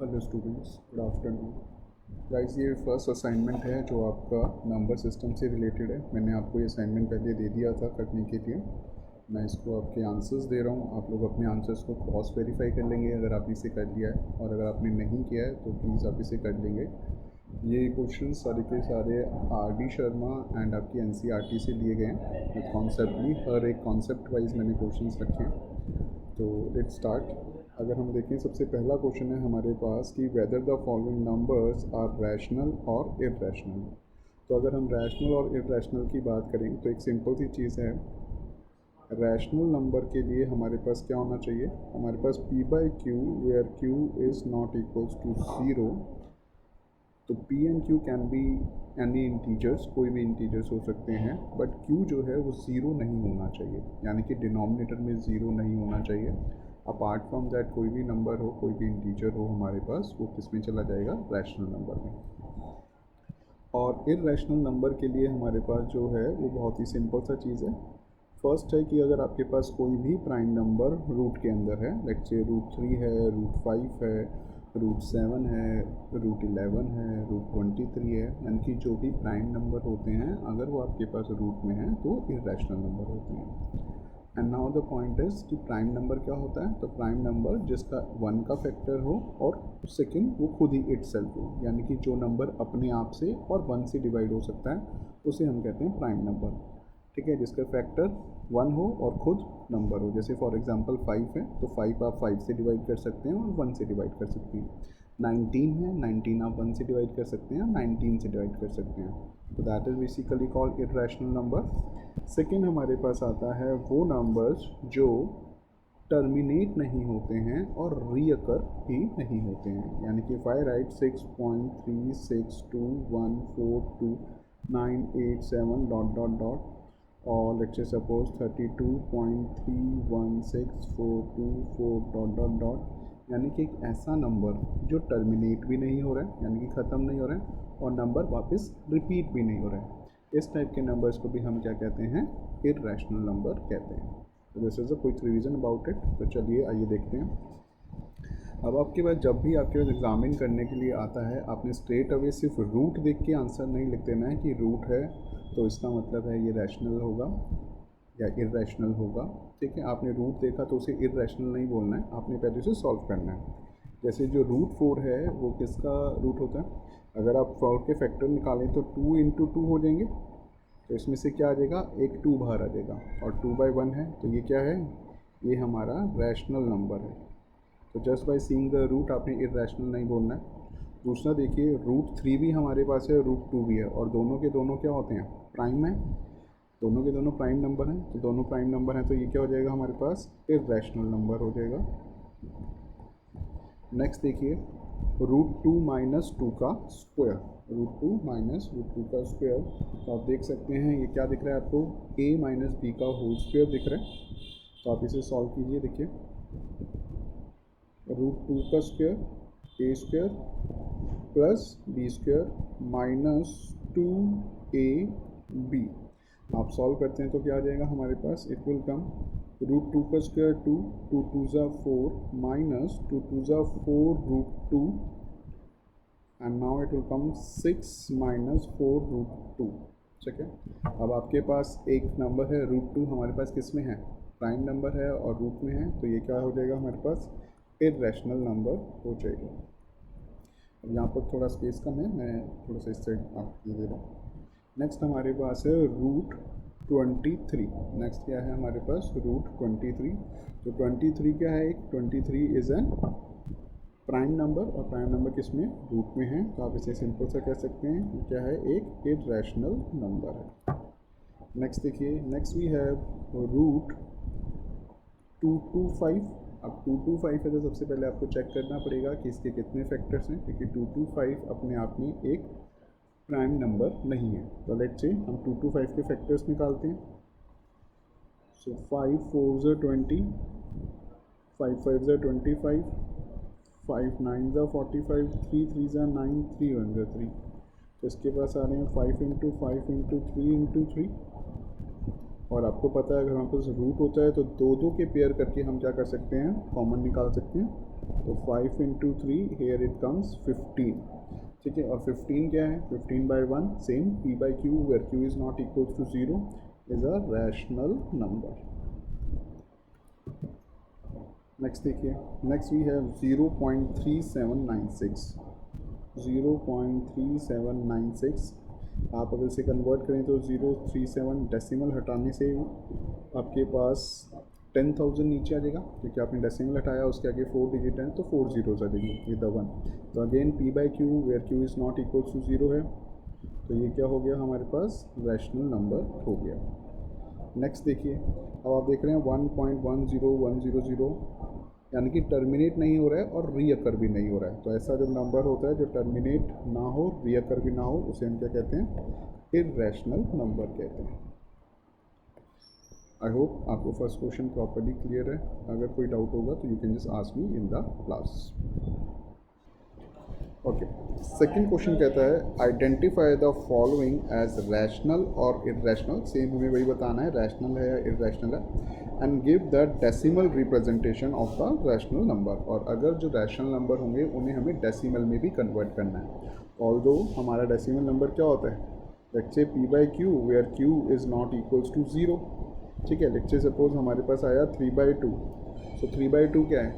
Hello students, good afternoon. Guys, ये first assignment है जो आपका नंबर सिस्टम से रिलेटेड है। मैंने आपको ये असाइनमेंट पहले दे दिया था करने के लिए। मैं इसको आपके आंसर्स दे रहा हूँ। आप लोग अपने आंसर्स को क्रॉस वेरीफाई कर लेंगे अगर आपने इसे कर लिया है, और अगर आपने नहीं किया है तो प्लीज़ आप इसे कर लेंगे। ये क्वेश्चन सारे के सारे आर.डी. शर्मा एंड आपकी एन.सी.ई.आर.टी. से लिए गए हैं कॉन्सेप्टली। हर एक कॉन्सेप्ट वाइज मैंने क्वेश्चंस रखे हैं। तो लेट्स स्टार्ट। अगर हम देखें, सबसे पहला क्वेश्चन है हमारे पास कि whether the following numbers are rational और इररेशनल। तो अगर हम रैशनल और इररेशनल की बात करें तो एक सिंपल सी चीज़ है। रैशनल नंबर के लिए हमारे पास क्या होना चाहिए? हमारे पास p by q where q is not equals to 0। तो p and q can be any integers, कोई भी इंटीजर्स हो सकते हैं, बट q जो है वो ज़ीरो नहीं होना चाहिए, यानी कि डिनोमिनेटर में ज़ीरो नहीं होना चाहिए। अपार्ट फ्रॉम दैट कोई भी नंबर हो, कोई भी इंटीजर हो हमारे पास, वो किस में चला जाएगा? रैशनल नंबर में। और इररेशनल नंबर के लिए हमारे पास जो है वो बहुत ही सिंपल सा चीज़ है। फर्स्ट है कि अगर आपके पास कोई भी प्राइम नंबर रूट के अंदर है, लेट्स से √3 है, √5 है, √7 है, √11 है, √23 है, यानी कि जो भी प्राइम नंबर होते हैं अगर वो आपके पास रूट में है तो इररेशनल नंबर होते हैं। And now the point is कि प्राइम नंबर क्या होता है? तो प्राइम नंबर जिसका 1 का फैक्टर हो और सेकंड वो खुद ही इटसेल्फ हो, यानी कि जो नंबर अपने आप से और 1 से डिवाइड हो सकता है उसे हम कहते हैं प्राइम नंबर। ठीक है, जिसका फैक्टर 1 हो और खुद नंबर हो। जैसे फॉर एग्जांपल 5 है तो 5 आप 5 से डिवाइड कर सकते हैं और 1 से डिवाइड कर सकते हैं। 19 है, 19 आप 1 से डिवाइड कर सकते हैं, 19 से डिवाइड कर सकते हैं। तो that is basically called irrational number. Second हमारे पास आता है वो नंबर्स जो टर्मिनेट नहीं होते हैं और रीअकर भी नहीं होते हैं, यानी कि 5 राइट 6.362142987 डॉट डॉट डॉट, और let's say suppose 32.3164224 dot dot dot, यानी कि एक ऐसा नंबर जो टर्मिनेट भी नहीं हो रहा है, यानी कि ख़त्म नहीं हो रहा है, और नंबर वापस रिपीट भी नहीं हो रहा है। इस टाइप के नंबर्स को भी हम क्या कहते हैं? इररेशनल नंबर कहते हैं। तो this is a quick revision about it. तो चलिए आइए देखते हैं। अब आपके पास जब भी आपके पास एग्जामिन करने के लिए आता है, आपने स्ट्रेट अवे सिर्फ रूट देख के आंसर नहीं लिख देना है कि रूट है तो इसका मतलब है ये रैशनल होगा या इररेशनल होगा। ठीक है, आपने रूट देखा तो उसे इररेशनल नहीं बोलना है, आपने पहले उसे सॉल्व करना है। जैसे जो √4 है वो किसका रूट होता है? अगर आप 4 के फैक्टर निकालें तो 2 इंटू 2 हो जाएंगे, तो इसमें से क्या आ जाएगा? एक 2 बाहर आ जाएगा, और 2/1 है तो ये क्या है? ये हमारा रैशनल नंबर है। तो just by seeing the root आपने इररेशनल नहीं बोलना है। दूसरा देखिए, √3 भी हमारे पास है, √2 भी है, और दोनों के दोनों क्या होते हैं? प्राइम है। दोनों के दोनों प्राइम नंबर हैं, तो दोनों प्राइम नंबर हैं तो ये क्या हो जाएगा हमारे पास? इररेशनल नंबर हो जाएगा। नेक्स्ट देखिए, √2 माइनस 2 का स्क्वायर, √2 माइनस √2 का स्क्वायर, तो आप देख सकते हैं ये क्या दिख रहा है आपको? a माइनस बी का होल स्क्वायर दिख रहा है। तो आप इसे सॉल्व कीजिए। देखिए, √2 का square a square plus b square minus 2ab, आप सॉल्व करते हैं तो क्या आ जाएगा हमारे पास? इट विल कम √2 का स्क्वायर 2, 2 2 ज़ा 4 माइनस 2 2 ज़ा 4 √2, and now it will come 6 minus 4 √2। ठीक है, अब आपके पास एक नंबर है √2, हमारे पास किस में है? प्राइम नंबर है और रूट में है, तो ये क्या हो जाएगा हमारे पास? इररेशनल नंबर हो जाएगा। अब यहाँ पर थोड़ा स्पेस कम है, मैं थोड़ा सा इस साइड आपको दे रहा हूँ। नेक्स्ट हमारे पास है √23। नेक्स्ट क्या है हमारे पास? √23। तो 23 क्या है? 23 इज़ एन प्राइम नंबर, और प्राइम नंबर किस में? रूट में है, तो आप इसे सिंपल सा कह सकते हैं कि क्या है? एक इररेशनल नंबर है। नेक्स्ट देखिए, नेक्स्ट वी हैव √225। अब 225 है तो सबसे पहले आपको चेक करना पड़ेगा कि इसके कितने फैक्टर्स हैं, क्योंकि 225 अपने आप में एक प्राइम नंबर नहीं है। तो लेट्स से हम 225 के फैक्टर्स निकालते हैं। सो 5 4 ज़ा 20, 5 5 ज़ा 25, 5 9 ज़ा 45, 3 3 ज़ा 9, 3 1 ज़ा 3। तो इसके पास आ रहे हैं 5 इंटू 5 इंटू 3 इंटू 3, और आपको पता है अगर हमारे पास रूट होता है तो दो दो के पेयर करके हम क्या कर सकते हैं, कॉमन निकाल सकते हैं। तो 5 इंटू 3 हेयर इट कम्स 15, ठीक है। और 15 क्या है, 15/1 same p by q where q is not equals to 0 is a rational number. Next देखिए, नेक्स्ट वी हैव 0.3796, 0.3796। आप अगर इसे कन्वर्ट करें तो 037 डेसिमल हटाने से आपके पास 10,000 नीचे आ जाएगा, क्योंकि आपने डेसिमल हटाया, उसके आगे 4 डिजिट हैं तो 4 जीरोज आ जाएंगे विद द 1। तो again p by q where q is not equals to 0 है, तो ये क्या हो गया हमारे पास, रैशनल नंबर हो गया। नेक्स्ट देखिए, अब आप देख रहे हैं 1.10100, यानी कि टर्मिनेट नहीं हो रहा है और रीअकर भी नहीं हो रहा है। तो ऐसा जब नंबर होता है जो टर्मिनेट ना हो, रीअकर भी ना हो, उसे हम क्या कहते हैं, इर्रेशनल नंबर कहते हैं। आई होप आपको फर्स्ट क्वेश्चन प्रॉपर्ली क्लियर है। अगर कोई डाउट होगा तो you can just ask me in the class. Okay, second question कहता है identify the following as rational और इर्रेशनल। सेम हमें वही बताना है, रैशनल है या इर्रेशनल है, and give the decimal representation of the rational number. और अगर जो रैशनल नंबर होंगे उन्हें हमें डेसिमल में भी कन्वर्ट करना है। ऑल्दो हमारा डेसिमल नंबर क्या होता है, let's say p by q where q is not equals to 0, ठीक है। लेट्स से सपोज हमारे पास आया 3/2, सो 3/2 क्या है,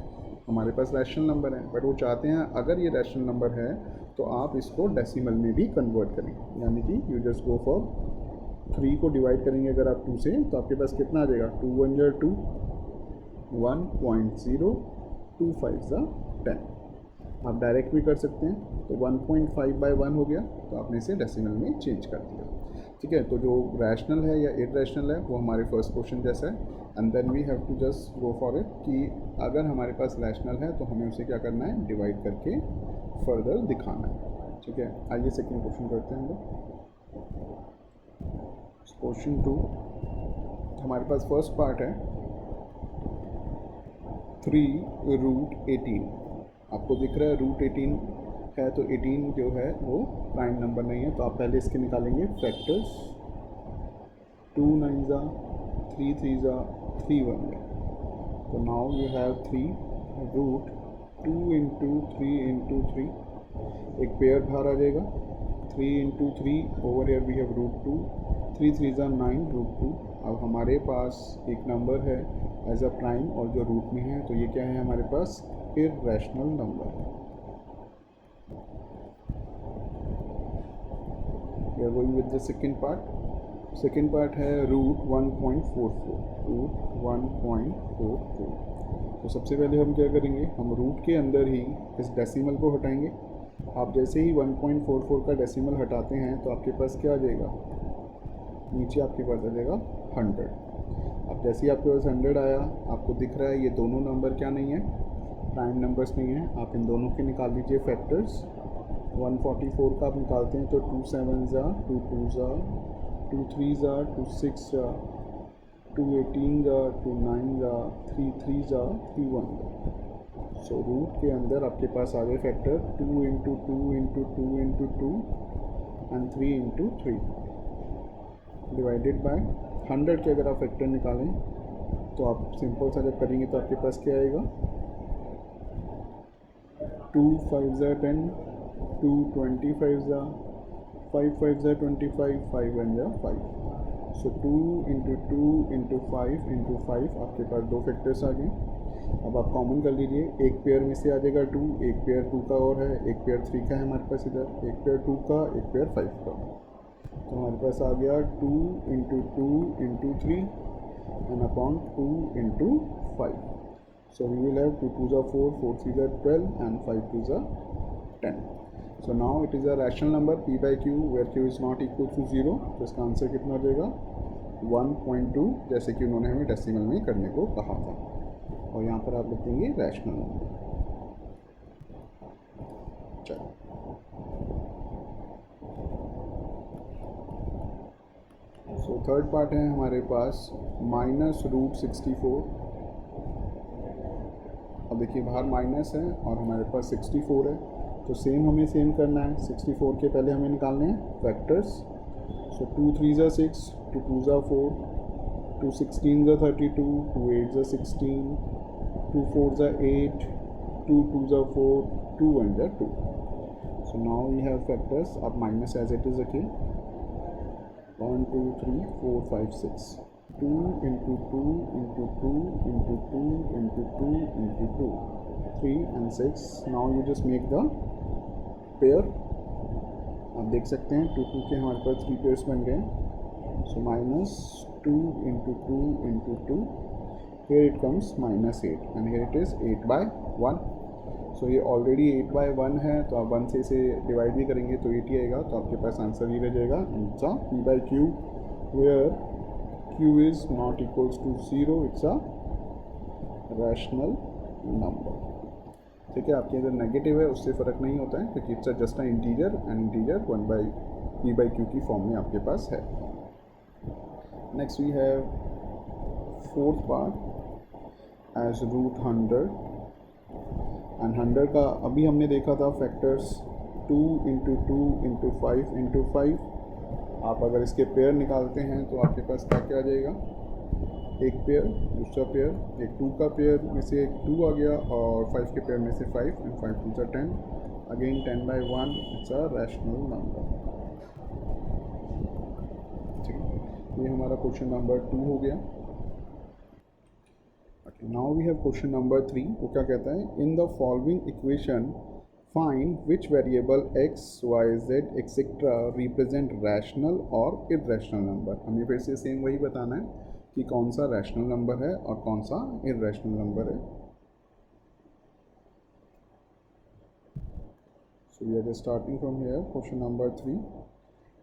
हमारे पास रैशनल नंबर है, बट वो चाहते हैं अगर ये रैशनल नंबर है तो आप इसको डेसिमल में भी कन्वर्ट करें, यानी कि यू जस्ट गो फॉर 3 को डिवाइड करेंगे अगर आप 2 से, तो आपके पास कितना आ जाएगा, 2 1 जा 2, 1.025 10। आप डायरेक्ट भी कर सकते हैं, तो 1.5/1 हो गया, तो आपने इसे डेसिमल में चेंज कर दिया, ठीक है। तो जो रैशनल है या इर्रेशनल है वो हमारे फर्स्ट क्वेश्चन जैसा है, and then we have to just go for it कि अगर हमारे पास रैशनल है तो हमें उसे क्या करना है, डिवाइड करके फर्दर दिखाना है, ठीक है। आइए सेकंड क्वेश्चन करते हैं हम लोग। क्वेश्चन 2 हमारे पास फर्स्ट पार्ट है 3√18। आपको दिख रहा है √18 है, तो 18 जो है वो प्राइम नंबर नहीं है, तो आप पहले इसके निकालेंगे फैक्टर्स। 2 9 जा 3 3 जा 3 1 जा, तो now you have 3√2 into 3 into 3, एक पेयर बाहर आ जाएगा, 3 into 3 over here we have √2, 3 3 जा 9 √2। अब हमारे पास एक नंबर है एज अ प्राइम और जो रूट में है, तो ये क्या है हमारे पास, इर्रेशनल नंबर है। We are going with the second part. Second part है √1.44, √1.44। तो सबसे पहले हम क्या करेंगे, हम रूट के अंदर ही इस डेसिमल को हटाएंगे। आप जैसे ही 1.44 का डेसिमल हटाते हैं तो आपके पास क्या आ जाएगा, नीचे आपके पास आ जाएगा 100। अब जैसे ही आपके पास 100 आया, आपको दिख रहा है ये दोनों नंबर क्या नहीं है, प्राइम नंबर्स नहीं है। आप इन दोनों के निकाल लीजिए फैक्टर्स। 144 का आप निकालते हैं तो 2 7 जा 2 2 जा 2 3 जा 2 6 जा 2 18 जा 2 9 जा 3 3 जा 3 1 जा। सो रूट के अंदर आपके पास आ गए factor 2 into 2 into 2 into 2 and 3 into 3 divided by 100 के अगर आप फैक्टर निकालें तो आप सिंपल सा जब करेंगे तो आपके पास क्या आएगा, 2 5 जा 10, 2 25 जा 5 5 जा 25, 5 1 जा 5। सो 2 इंटू 2 इंटू 5 इंटू 5 आपके पास दो फैक्टर्स आ गए। अब आप कॉमन कर लीजिए, एक पेयर में से आ जाएगा 2, एक पेयर 2 का और है, एक पेयर 3 का है हमारे पास इधर, एक पेयर 2 का, एक पेयर 5 का। तो हमारे पास आ गया 2 into 2 into 3 and upon 2 into 5। So we will have 2 2 जा 4, 4 3 जा 12 एंड 5 2 जा 10। So now it is a rational number p by q where q is not equal to 0। तो इसका आंसर कितना हो जाएगा, 1.2, जैसे कि उन्होंने हमें डेसिमल में करने को कहा था। और यहाँ पर आप लिख देंगे रैशनल नंबर। चलो सो थर्ड पार्ट है हमारे पास -√64। अब देखिए बाहर माइनस है और हमारे पास 64 है, तो हमें सेम करना है। 64 के पहले हमें निकालने हैं फैक्टर्स। सो 2 3 जा 6, 2 2 जा 4, 2 16 are 32, 2 8 are 16, 2 4 are 8, 2 2 are 4, 2 1 are 2. So now we have factors. Up minus as it is again. 1 2 3 4 5 6. 2 into 2 into 2 into 2 into 2 into 2. 3 and 6. Now you just make the pair. आप देख सकते हैं 2 2 के हमारे पास 3 पेयर्स बन गए. So minus 2 into 2 into 2. Here it comes minus 8 and here it is 8 by 1. So ये already 8 by 1 है, तो आप 1 से इसे डिवाइड भी करेंगे तो 8 ही आएगा. तो आपके पास आंसर ही रह जाएगा. It's a p by q where q is not equals to 0. It's a rational number. ठीक है, आपके अगर नेगेटिव है उससे फ़र्क नहीं होता है क्योंकि it's just a integer and integer 1 by p by q की फॉर्म में आपके पास है. Next we have fourth part as root 100 and 100 का अभी हमने देखा था फैक्टर्स 2 into 2 into 5 into 5. आप अगर इसके पेयर निकालते हैं तो आपके पास क्या क्या आ जाएगा. एक पेयर, दूसरा पेयर, एक 2 का पेयर में से एक 2 आ गया और 5 के पेयर में से 5 and 5 2 10. Again 10 by 1. It's a rational number. ठीक है, ये हमारा क्वेश्चन नंबर 2 हो गया. Now we have question number 3. वो क्या कहता है, in the following equation find which variable x y z etcetera represent rational और इररेशनल नंबर. हमें फिर से सेम वही बताना है कि कौन सा रैशनल नंबर है और कौन सा इररेशनल नंबर है. So we are just starting from here. Question number 3.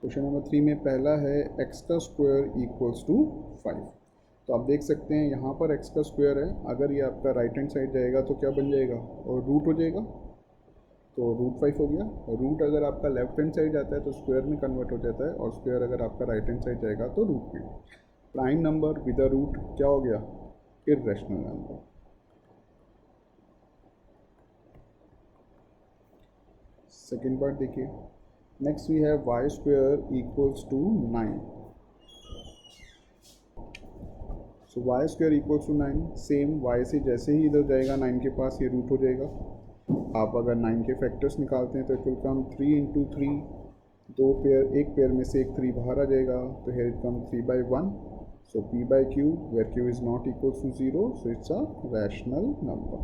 Question number 3 में पहला है x का स्क्वायर इक्वल्स टू 5. तो आप देख सकते हैं यहाँ पर x का स्क्वायर है. अगर ये आपका राइट हैंड साइड जाएगा तो क्या बन जाएगा, और रूट हो जाएगा, तो रूट 5 हो गया. रूट अगर आपका लेफ्ट हैंड साइड जाता है तो स्क्वायर में कन्वर्ट हो जाता है, और स्क्वायर अगर आपका राइट हैंड साइड जाएगा तो रूट में. Prime number with a root क्या हो गया, इररेशनल नंबर. सेकेंड पार्ट देखिए. Next we have y square equals to 9. So y square equals to 9. Same y से जैसे ही इधर जाएगा 9 के पास ये रूट हो जाएगा. आप अगर 9 के फैक्टर्स निकालते हैं तो it will come 3 into 3. 2 pair, एक पेयर में से एक 3 बाहर आ जाएगा, तो here it comes 3 by 1. So p by q where q is not equals to 0, so it's a rational number.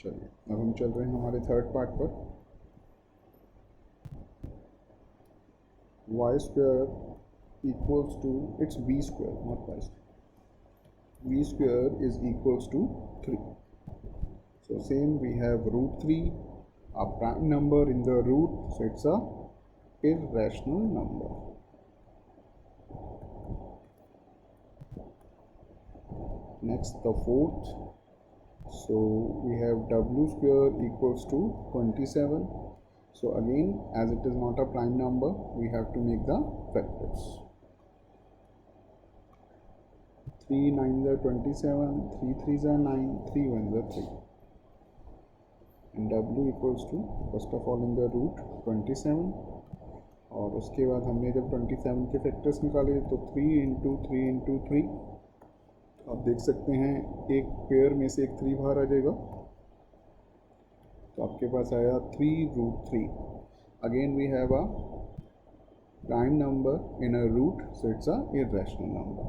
चलिए अब हम चल रहे हैं हमारे थर्ड पार्ट पर. y square equals to, it's b square not y square. b square is equals to 3. So same we have root 3, a prime number in the root, so it's a irrational number. Next the fourth. So we have w square equals to 27. So again, as it is not a prime number, we have to make the factors. 3 9s are 27, 3 3s are 9, 3 1s are 3. And w equals to, first of all in the root 27, और उसके बाद हमने जब 27 के factors निकाले तो 3 into 3 into 3. आप देख सकते हैं एक पेयर में से एक 3 बाहर आ जाएगा, तो आपके पास आया 3 root 3. Again we have a prime number in a root, so it's a irrational number.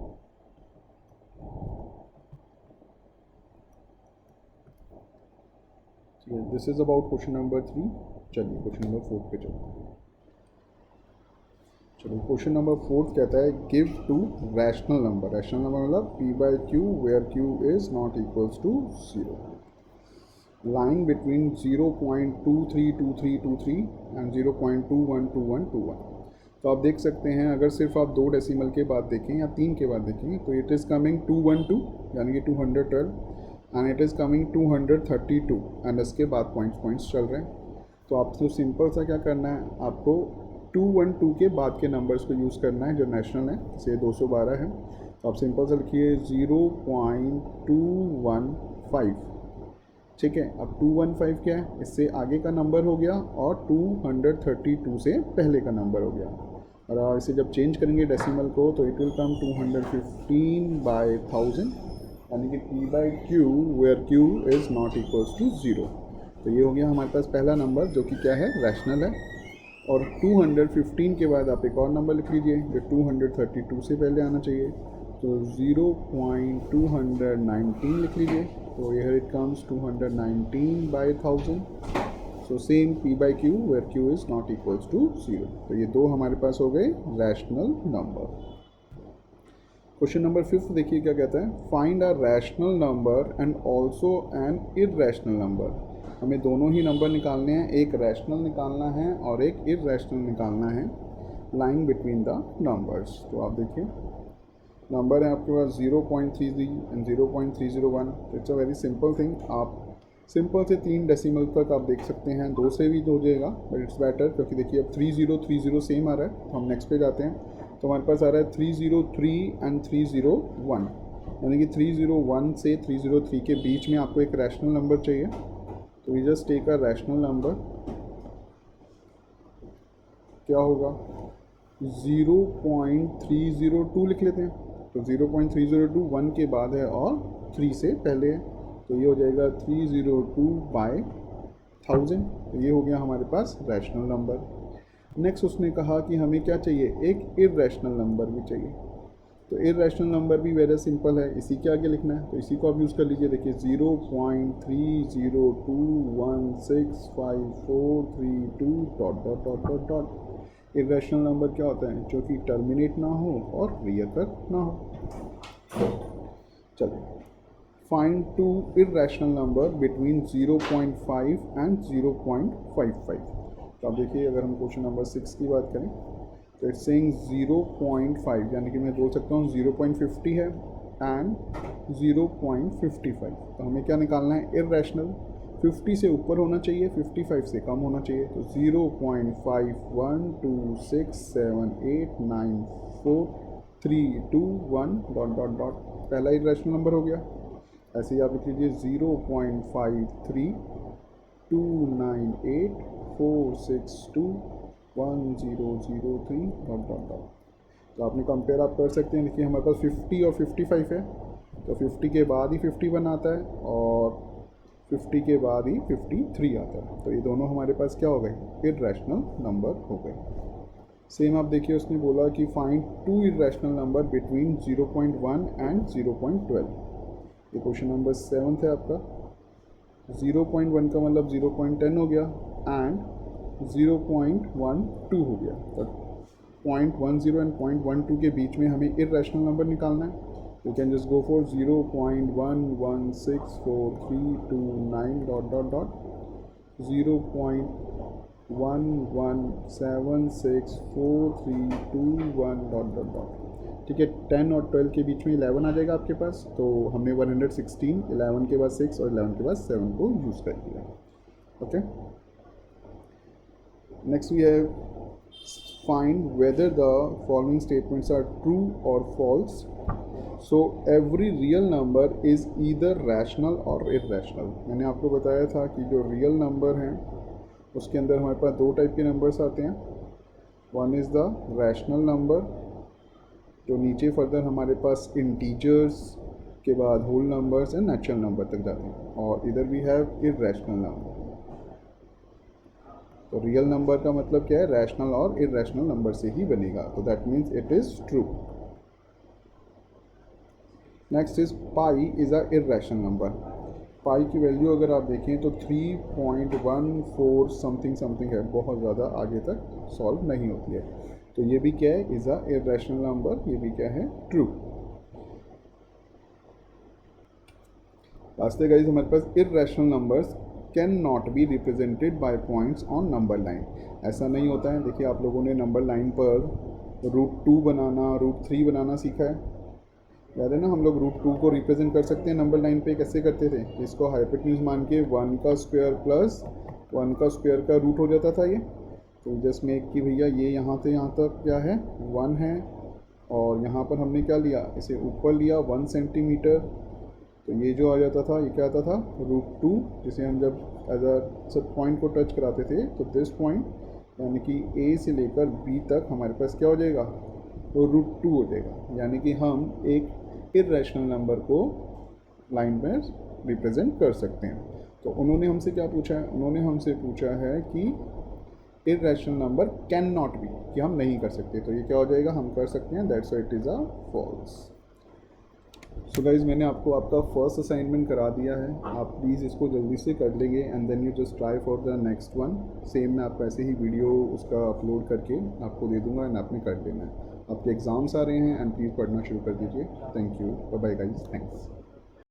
This is about question number 3. चलिए क्वेश्चन नंबर 4 पे चलते हैं. चलो क्वेश्चन नंबर 4 कहता है give two rational number. Rational number मतलब p by q where q is not equals to 0. Line between 0.232323 and 0.212121. तो आप देख सकते हैं अगर सिर्फ आप 2 डेसिमल के बाद देखें या 3 के बाद देखें तो इट इज़ कमिंग 212 यानी कि 212 and it is coming 232 and इसके बाद पॉइंट्स चल रहे हैं. तो आपको सिंपल सा क्या करना है, आपको 212 के बाद के नंबर्स को यूज़ करना है जो नेशनल है, जैसे 212 है तो आप सिंपल से लिखिए 0.215. ठीक है, अब 215 क्या है, इससे आगे का नंबर हो गया और 232 से पहले का नंबर हो गया. और इसे जब चेंज करेंगे डेसिमल को तो इट विल कम 215/1000, यानी कि p/q where q is not equals to 0। तो ये हो गया हमारे पास पहला नंबर जो कि क्या है, रैशनल है। और 215 के बाद आप एक और नंबर लिख लीजिए जो 232 से पहले आना चाहिए, तो 0.219 लिख लीजिए। तो here it comes 219/1000। So same p/q where q is not equals to 0। तो ये दो हमारे पास हो गए रैशनल नंबर। क्वेश्चन नंबर 5 देखिए क्या कहता है, find a rational number and also an irrational number. हमें दोनों ही नंबर निकालने हैं, एक रैशनल निकालना है और एक इररेशनल निकालना है, लाइंग बिटवीन द नंबर्स। तो आप देखिए नंबर है आपके पास 0.33 and 0.301। It's a very simple thing. आप सिंपल से 3 डेसिमल तक आप देख सकते हैं, 2 से भी हो जाएगा बट इट्स बेटर, क्योंकि देखिए अब 3030 सेम आ रहा है। तो हम नेक्स्ट पे जाते हैं, तो हमारे पास आ रहा है 303 एंड 301, यानी कि 301 से 303 के बीच में आपको एक रैशनल नंबर चाहिए। तो we just take a rational number, क्या होगा 0.302 लिख लेते हैं। तो 0.302 1 के बाद है और 3 से पहले है, तो ये हो जाएगा 302/1000। तो ये हो गया हमारे पास रैशनल नंबर। नेक्स्ट उसने कहा कि हमें क्या चाहिए, एक इररेशनल नंबर भी चाहिए। तो इररेशनल नंबर भी वेरी सिंपल है, इसी के आगे लिखना है, तो इसी को आप यूज़ कर लीजिए। देखिए 0.30216543 dot dot dot dot dot. Irrational number क्या होता है, जो कि टर्मिनेट ना हो और रियकर ना हो। चलिए, find two irrational number between 0.5 and 0.55। तो आप देखिए अगर हम क्वेश्चन नंबर 6 की बात करें तो इट्स सेइंग 0.5, यानी कि मैं बोल सकता हूँ 0.50 है एंड 0.55। तो हमें क्या निकालना है, इररेशनल। 50 से ऊपर होना चाहिए, 55 से कम होना चाहिए। तो 0.5126789432 डॉट डॉट डॉट, पहला इररेशनल नंबर हो गया। ऐसे ही आप लिख लीजिए 0.532984621003 डॉट डॉट डॉट। तो आपने कंपेयर आप कर सकते हैं। देखिए हमारे पास 50 और 55 है, तो 50 के बाद ही 51 आता है और 50 के बाद ही 53 आता है। तो ये दोनों हमारे पास क्या हो गए, इररेशनल नंबर हो गए। सेम आप देखिए उसने बोला कि find 2 irrational number between 0.1 and 0.12। ये क्वेश्चन नंबर 7 है आपका। 0.1 का मतलब 0.10 हो गया एंड 0.12 हो गया। तो 0.10 एंड 0.12 के बीच में हमें इररेशनल नंबर निकालना है। You can just go for 0.116432 dot dot dot 0.11764321 dot dot dot. ठीक है, 10 और 12 के बीच में 11 आ जाएगा आपके पास। तो हमने 116, 11 के बाद 6 और 11 के बाद 7 को यूज़ कर लिया। Okay, next we have find whether the following statements are true और false. So every real number is either rational और इररेशनल। मैंने आपको बताया था कि जो रियल नंबर हैं उसके अंदर हमारे पास 2 टाइप के नंबर्स आते हैं। One is the rational number, जो नीचे फर्दर हमारे पास इंटीजर्स के बाद whole numbers and natural number तक जाते हैं, और इधर वी हैव इररेशनल नंबर। तो रियल नंबर का मतलब क्या है, रैशनल और इररेशनल नंबर से ही बनेगा, तो that means it is true. Next is pi is a irrational number. Pi की वैल्यू अगर आप देखें तो 3.14 समथिंग समथिंग है, बहुत ज़्यादा आगे तक सॉल्व नहीं होती है। तो ये भी क्या है, इज़ अ इररेशनल नंबर, ये भी क्या है, ट्रू। लास्ट गाइस हमारे पास irrational numbers can not be represented by points on number line. ऐसा नहीं होता है। देखिए आप लोगों ने नंबर लाइन पर √2 बनाना, √3 बनाना सीखा है, याद है ना। हम लोग √2 को रिप्रेजेंट कर सकते हैं नंबर लाइन पे, कैसे करते थे, इसको हाइपोटेन्यूज मान के 1 का स्क्वायर प्लस 1 का स्क्वायर का रूट हो जाता था ये। तो जस्ट मेक कि भैया ये यहाँ से यहाँ तक क्या है, 1 है, और यहाँ पर हमने क्या लिया, इसे ऊपर लिया 1 सेंटीमीटर। तो ये जो आ जाता था, ये क्या आता था, √2, जिसे हम जब एज अ सब पॉइंट को टच कराते थे तो दिस पॉइंट यानी कि ए से लेकर बी तक हमारे पास क्या हो जाएगा, तो √2 हो जाएगा। यानी कि हम एक इर्रेशनल नंबर को लाइन में रिप्रेजेंट कर सकते हैं। तो उन्होंने हमसे क्या पूछा है, उन्होंने हमसे पूछा है कि irrational number can not B, कि हम नहीं कर सकते। तो ये क्या हो जाएगा, हम कर सकते हैं, that's why it is a false. So guys मैंने आपको आपका फर्स्ट असाइनमेंट करा दिया है, आप प्लीज़ इसको जल्दी से कर लेंगे and then you just try for the next one. Same मैं आपको ऐसे ही वीडियो उसका अपलोड करके आपको दे दूंगा एंड आपने कर लेना है। आपके एग्ज़ाम्स आ रहे हैं एंड प्लीज़ पढ़ना शुरू कर दीजिए। Thank you, bye bye guys, thanks.